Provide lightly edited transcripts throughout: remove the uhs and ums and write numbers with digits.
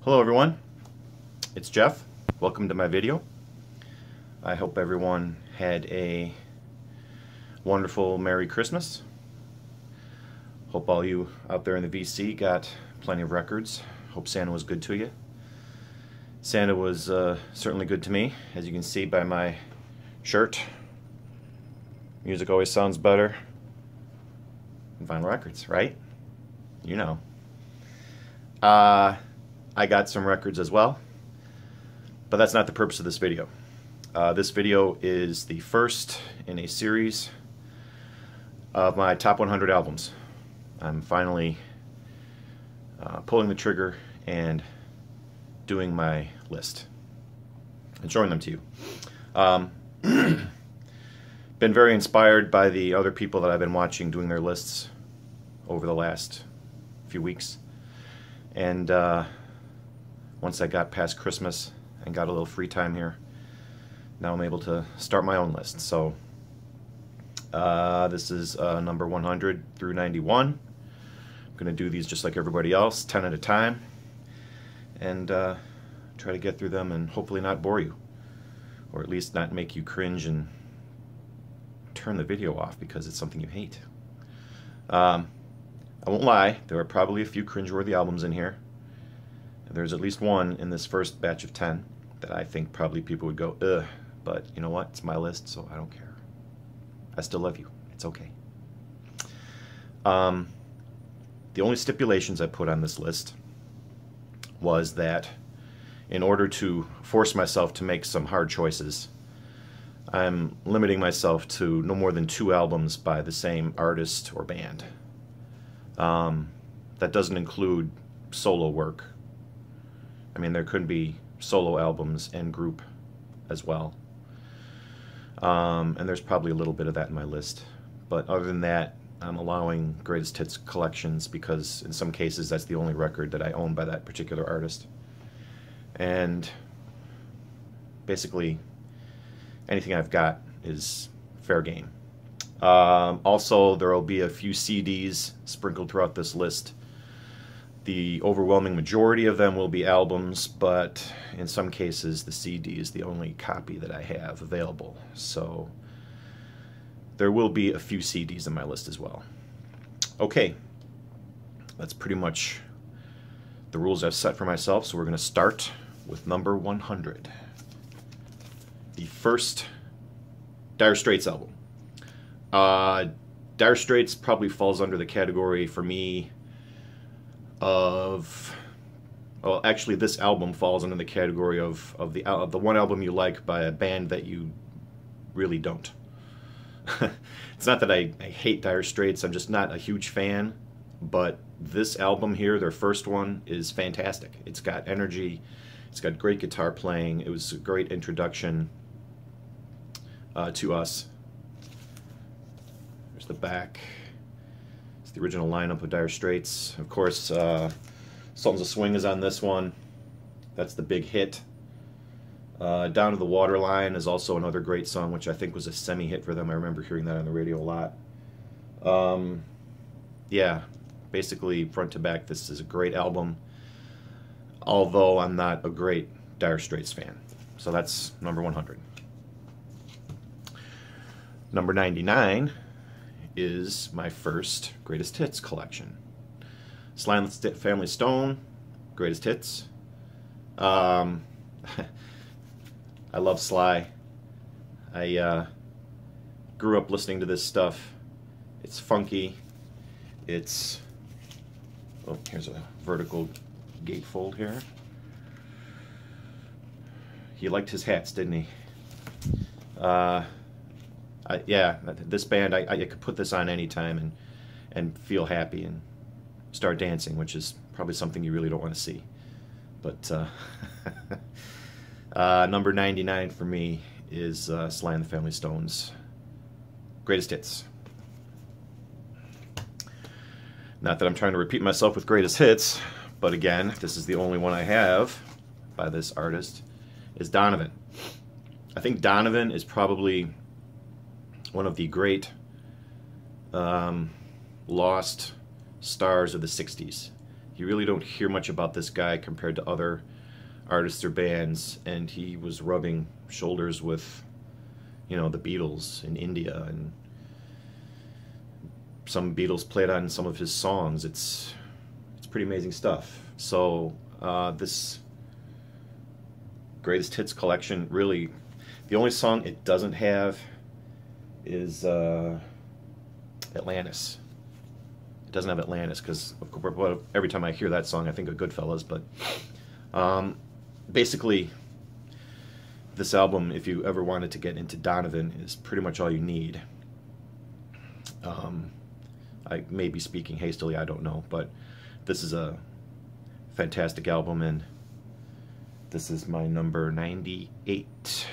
Hello everyone, it's Jeff. Welcome to my video. I hope everyone had a wonderful Merry Christmas. Hope all you out there in the VC got plenty of records. Hope Santa was good to you. Santa was certainly good to me, as you can see by my shirt. Music always sounds better than vinyl records, right? You know. I got some records as well, but that's not the purpose of this video. This video is the first in a series of my top 100 albums. I'm finally pulling the trigger and doing my list and showing them to you. Been very inspired by the other people that I've been watching doing their lists over the last few weeks, and once I got past Christmas and got a little free time here, now I'm able to start my own list. So this is number 100 through 91. I'm going to do these just like everybody else, 10 at a time, and try to get through them and hopefully not bore you, or at least not make you cringe and turn the video off because it's something you hate. I won't lie, there are probably a few cringeworthy albums in here. There's at least one in this first batch of 10 that I think probably people would go, ugh, but you know what? It's my list, so I don't care. I still love you. It's okay. The only stipulations I put on this list was that in order to force myself to make some hard choices, I'm limiting myself to no more than 2 albums by the same artist or band. That doesn't include solo work. I mean, there could be solo albums and group as well. And there's probably a little bit of that in my list. But other than that, I'm allowing greatest hits collections because in some cases that's the only record that I own by that particular artist. And basically anything I've got is fair game. Also, there will be a few CDs sprinkled throughout this list. The overwhelming majority of them will be albums, but in some cases the CD is the only copy that I have available. So there will be a few CDs in my list as well. Okay, that's pretty much the rules I've set for myself, so we're going to start with number 100. The first Dire Straits album. Dire Straits probably falls under the category for me of, well, actually this album falls under the category of the one album you like by a band that you really don't. It's not that I hate Dire Straits, I'm just not a huge fan, but this album here, their first one, is fantastic. It's got energy, it's got great guitar playing, it was a great introduction to us. There's the back. The original lineup of Dire Straits. Of course, Sultans of Swing is on this one. That's the big hit. Down to the Waterline is also another great song, which I think was a semi-hit for them. I remember hearing that on the radio a lot. Yeah, basically front to back, this is a great album, although I'm not a great Dire Straits fan. So that's number 100. Number 99 is my first greatest hits collection. Sly and the Family Stone, greatest hits. I love Sly. I grew up listening to this stuff. It's funky. It's, oh, here's a vertical gatefold here. He liked his hats, didn't he? Yeah, this band, I could put this on anytime and feel happy and start dancing, which is probably something you really don't want to see. But number 99 for me is Sly and the Family Stone's greatest hits. Not that I'm trying to repeat myself with greatest hits, but again, this is the only one I have by this artist, is Donovan. I think Donovan is probably one of the great lost stars of the 60s. You really don't hear much about this guy compared to other artists or bands, and he was rubbing shoulders with, you know, the Beatles in India, and some Beatles played on some of his songs. It's pretty amazing stuff. So this greatest hits collection, really, the only song it doesn't have is Atlantis. It doesn't have Atlantis because every time I hear that song I think of Goodfellas, but basically this album, if you ever wanted to get into Donovan, is pretty much all you need. I may be speaking hastily, I don't know, but this is a fantastic album, and this is my number 98,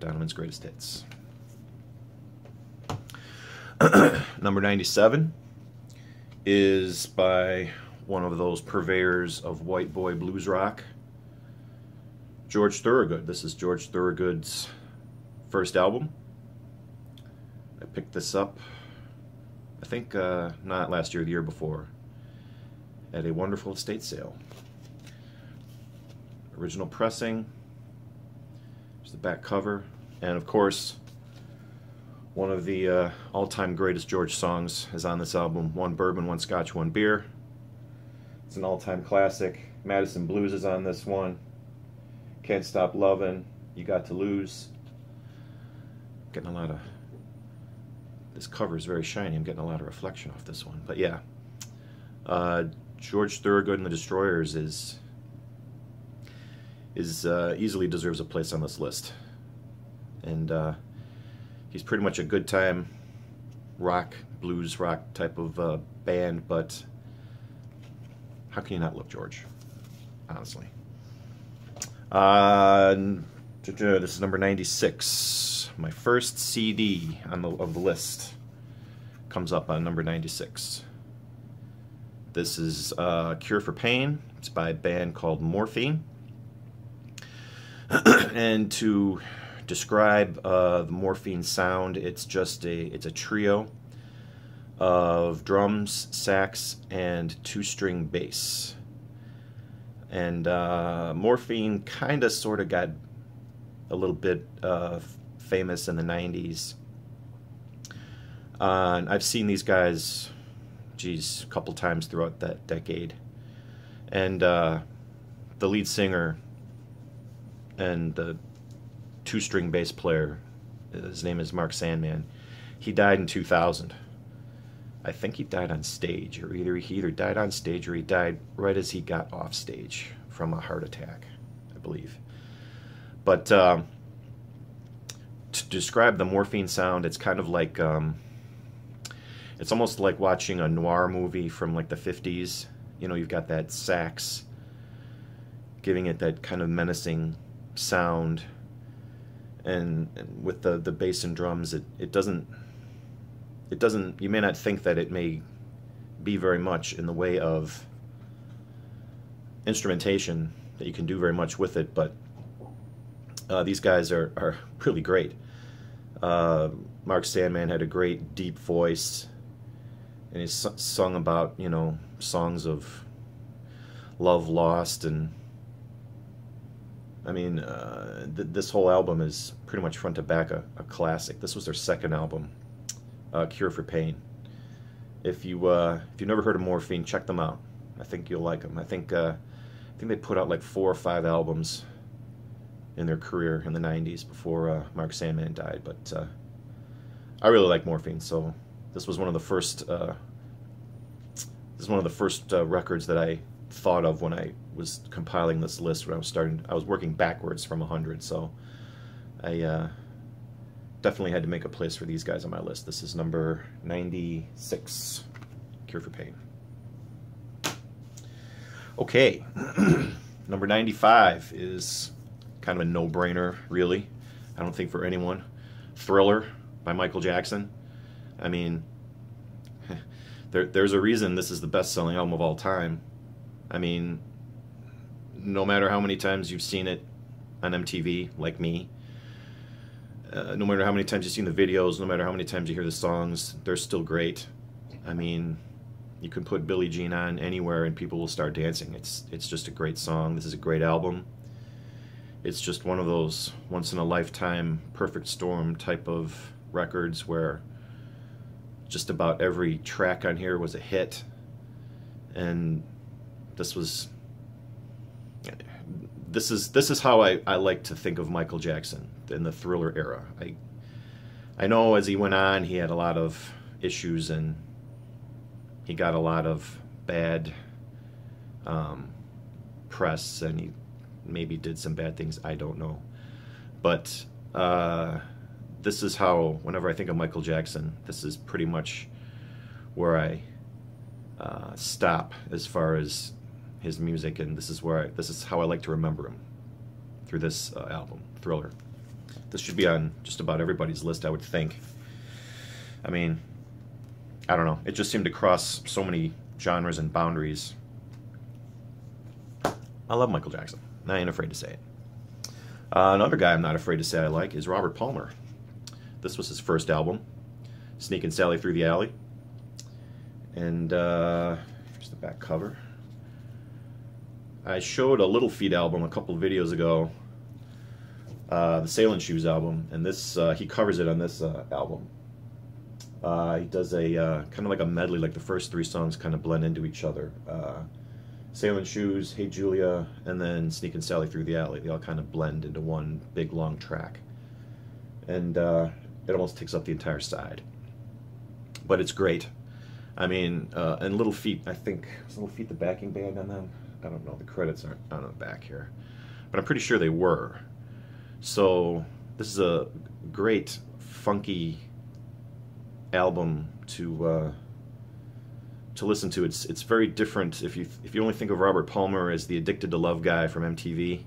Donovan's Greatest Hits. Number 97 is by one of those purveyors of white boy blues rock, George Thorogood. This is George Thorogood's first album. I picked this up, I think not last year, the year before, at a wonderful estate sale. Original pressing. There's the back cover, and of course one of the all-time greatest George songs is on this album, One Bourbon, One Scotch, One Beer. It's an all-time classic. Madison Blues is on this one. Can't Stop Lovin', You Got to Lose. Getting a lot of, this cover is very shiny. I'm getting a lot of reflection off this one, but yeah. George Thorogood and the Destroyers easily deserves a place on this list, and he's pretty much a good time rock, blues rock type of band, but how can you not love George, honestly? This is number 96. My first CD of the list comes up on number 96. This is Cure for Pain. It's by a band called Morphine. And to describe the Morphine sound, it's a trio of drums, sax, and two-string bass. And Morphine kind of sort of got a little bit famous in the 90s. And I've seen these guys, geez, a couple times throughout that decade. And the lead singer and the two-string bass player, his name is Mark Sandman. He died in 2000. I think he died on stage, or he either died on stage or he died right as he got off stage from a heart attack, I believe. But to describe the Morphine sound, it's kind of like, it's almost like watching a noir movie from like the 50s. You know, you've got that sax giving it that kind of menacing sound, and with the bass and drums, it doesn't, you may not think that it may be very much in the way of instrumentation, that you can do very much with it, but these guys are really great. Mark Sandman had a great deep voice, and he's sung about, you know, songs of love lost, and I mean, this whole album is pretty much front to back a classic. This was their second album, Cure for Pain. If you've never heard of Morphine, check them out. I think you'll like them. I think they put out like 4 or 5 albums in their career in the 90s before Mark Sandman died. But I really like Morphine, so this was one of the first. This is one of the first records that I thought of when I was compiling this list. When I was working backwards from 100, so I definitely had to make a place for these guys on my list. This is number 96, Cure for Pain. Okay, number 95 is kind of a no-brainer, really. I don't think for anyone. Thriller by Michael Jackson. I mean, there's a reason this is the best-selling album of all time. I mean, no matter how many times you've seen it on MTV, like me, no matter how many times you've seen the videos, no matter how many times you hear the songs, they're still great. I mean, You can put Billie Jean on anywhere and people will start dancing. It's just a great song. This is a great album. It's just one of those once-in-a-lifetime perfect storm type of records where just about every track on here was a hit. And this is how I like to think of Michael Jackson in the Thriller era. I know as he went on, he had a lot of issues and he got a lot of bad press, and he maybe did some bad things. I don't know. But this is how, whenever I think of Michael Jackson, this is pretty much where I stop as far as his music, and this is how I like to remember him, through this album, Thriller. This should be on just about everybody's list, I would think. I mean, I don't know. It just seemed to cross so many genres and boundaries. I love Michael Jackson. I ain't afraid to say it. Another guy I'm not afraid to say I like is Robert Palmer. This was his first album, Sneakin' Sally Through the Alley. And here's the back cover. I showed a Little Feat album a couple of videos ago, the Sailing Shoes album, and this he covers it on this album. He does a kind of like a medley, like the first three songs kind of blend into each other. Sailing Shoes, Hey Julia, and then Sneakin' Sally Through the Alley. They all kind of blend into one big long track. And it almost takes up the entire side. But it's great. I mean, and Little Feat, I think, was Little Feat the backing band on them? I don't know, the credits aren't on the back here. But I'm pretty sure they were. So this is a great, funky album to listen to. It's very different. If you only think of Robert Palmer as the Addicted to Love guy from MTV,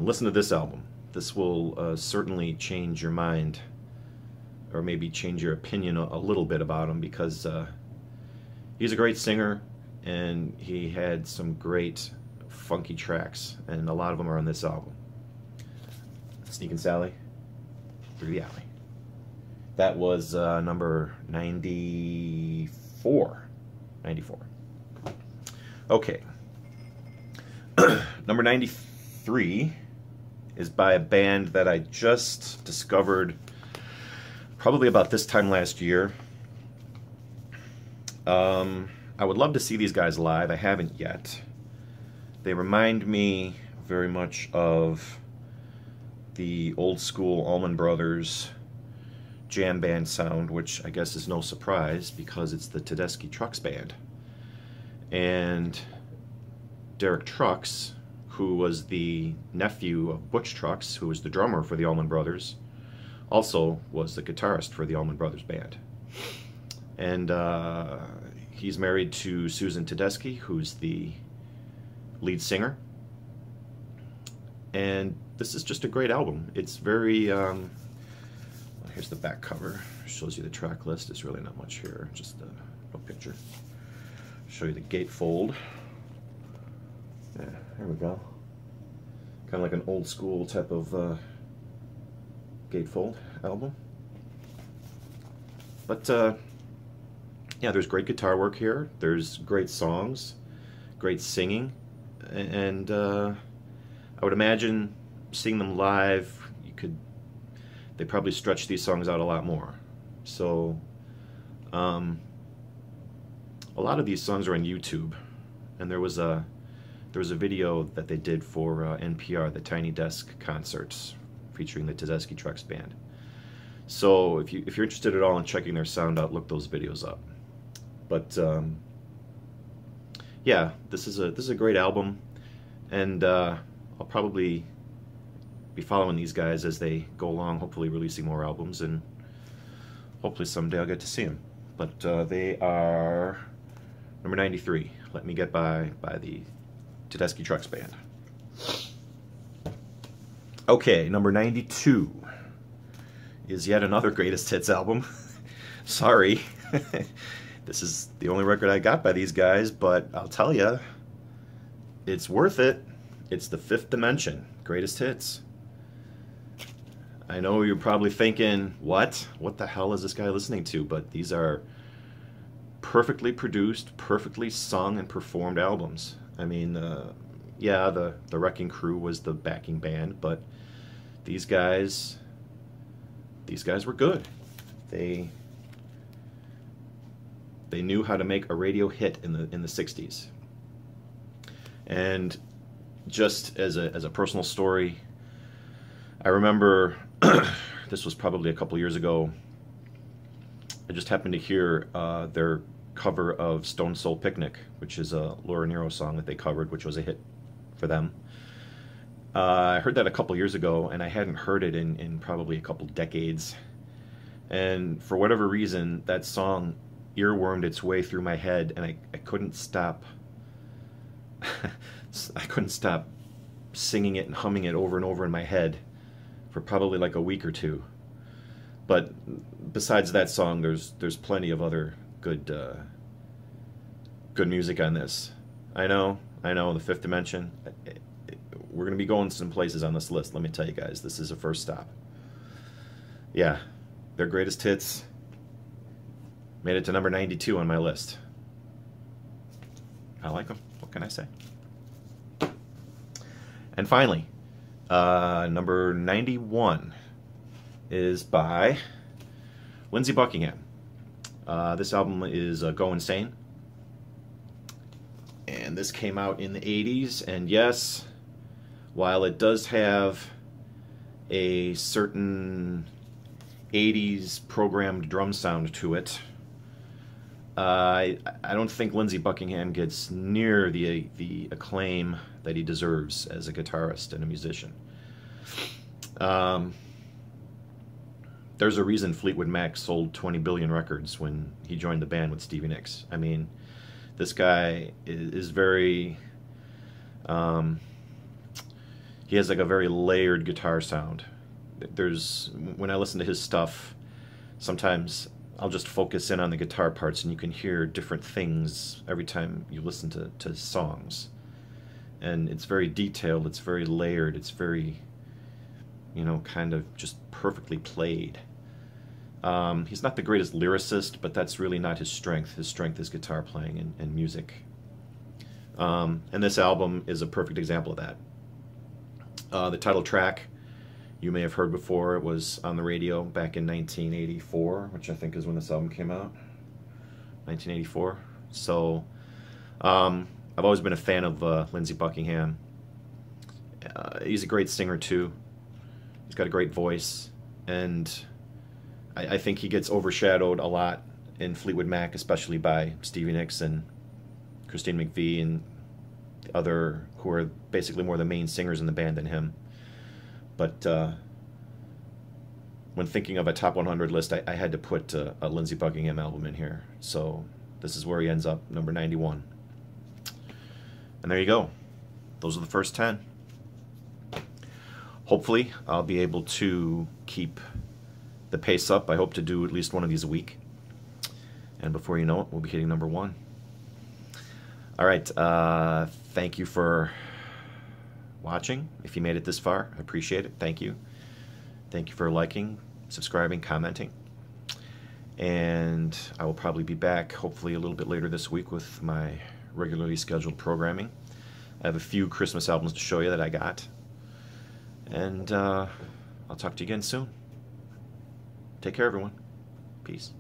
listen to this album. This will certainly change your mind, or maybe change your opinion a little bit about him, because he's a great singer and he had some great funky tracks, and a lot of them are on this album. Sneakin' Sally Through the Alley. That was number 94. 94. Okay. Number 93 is by a band that I just discovered probably about this time last year. I would love to see these guys live. I haven't yet. They remind me very much of the old school Allman Brothers jam band sound, which I guess is no surprise because it's the Tedeschi Trucks Band. And Derek Trucks, who was the nephew of Butch Trucks, who was the drummer for the Allman Brothers, also was the guitarist for the Allman Brothers Band. And he's married to Susan Tedeschi, who's the lead singer. And this is just a great album. It's very... here's the back cover. Shows you the track list. There's really not much here. Just no picture. Show you the gatefold. Yeah, there we go. Kind of like an old school type of gatefold album. But yeah, there's great guitar work here. There's great songs, great singing, and I would imagine seeing them live, they probably stretch these songs out a lot more. So a lot of these songs are on YouTube, and there was a video that they did for NPR, the Tiny Desk concerts, featuring the Tedeschi Trucks Band. So if you're interested at all in checking their sound out, look those videos up. But yeah, this is a great album, and I'll probably be following these guys as they go along, hopefully releasing more albums, and hopefully someday I'll get to see them. But they are number 93, Let Me Get By the Tedeschi Trucks Band. Okay, number 92 is yet another greatest hits album. Sorry. This is the only record I got by these guys, but I'll tell you, it's worth it. It's The Fifth Dimension, greatest hits. I know you're probably thinking, what the hell is this guy listening to? But these are perfectly produced, perfectly sung and performed albums. I mean, yeah, the Wrecking Crew was the backing band, but these guys were good. They knew how to make a radio hit in the 60s. And just as a personal story, I remember this was probably a couple years ago. I just happened to hear their cover of Stone Soul Picnic, which is a Laura Nyro song that they covered, which was a hit for them. I heard that a couple years ago, and I hadn't heard it in probably a couple decades. And for whatever reason, that song earwormed its way through my head, and I couldn't stop. I couldn't stop singing it and humming it over and over in my head for probably like a week or two. But besides that song, there's plenty of other good music on this. I know, The Fifth Dimension. We're going to be going some places on this list. Let me tell you guys, this is a first stop. Yeah, their greatest hits made it to number 92 on my list. I like them. What can I say? And finally, number 91 is by Lindsey Buckingham. This album is Go Insane. And this came out in the 80s, and yes, while it does have a certain 80s programmed drum sound to it, I don't think Lindsey Buckingham gets near the acclaim that he deserves as a guitarist and a musician. There's a reason Fleetwood Mac sold 20 billion records when he joined the band with Stevie Nicks. I mean, this guy is very... he has like a very layered guitar sound. When I listen to his stuff, sometimes I'll just focus in on the guitar parts, and you can hear different things every time you listen to songs. And it's very detailed, it's very layered, it's very, kind of just perfectly played. He's not the greatest lyricist, but that's really not his strength. His strength is guitar playing and music. And this album is a perfect example of that. The title track, you may have heard before. It was on the radio back in 1984, which I think is when this album came out. 1984. So, I've always been a fan of Lindsey Buckingham. He's a great singer too. He's got a great voice, and I think he gets overshadowed a lot in Fleetwood Mac, especially by Stevie Nicks and Christine McVie and the other, who are basically more the main singers in the band than him. But when thinking of a top 100 list, I had to put a Lindsey Buckingham album in here. So this is where he ends up, number 91. And there you go. Those are the first 10. Hopefully, I'll be able to keep the pace up. I hope to do at least one of these a week. And before you know it, we'll be hitting number 1. All right. Thank you for watching. If you made it this far, I appreciate it. Thank you. Thank you for liking, subscribing, commenting. And I will probably be back hopefully a little bit later this week with my regularly scheduled programming. I have a few Christmas albums to show you that I got. And I'll talk to you again soon. Take care, everyone. Peace.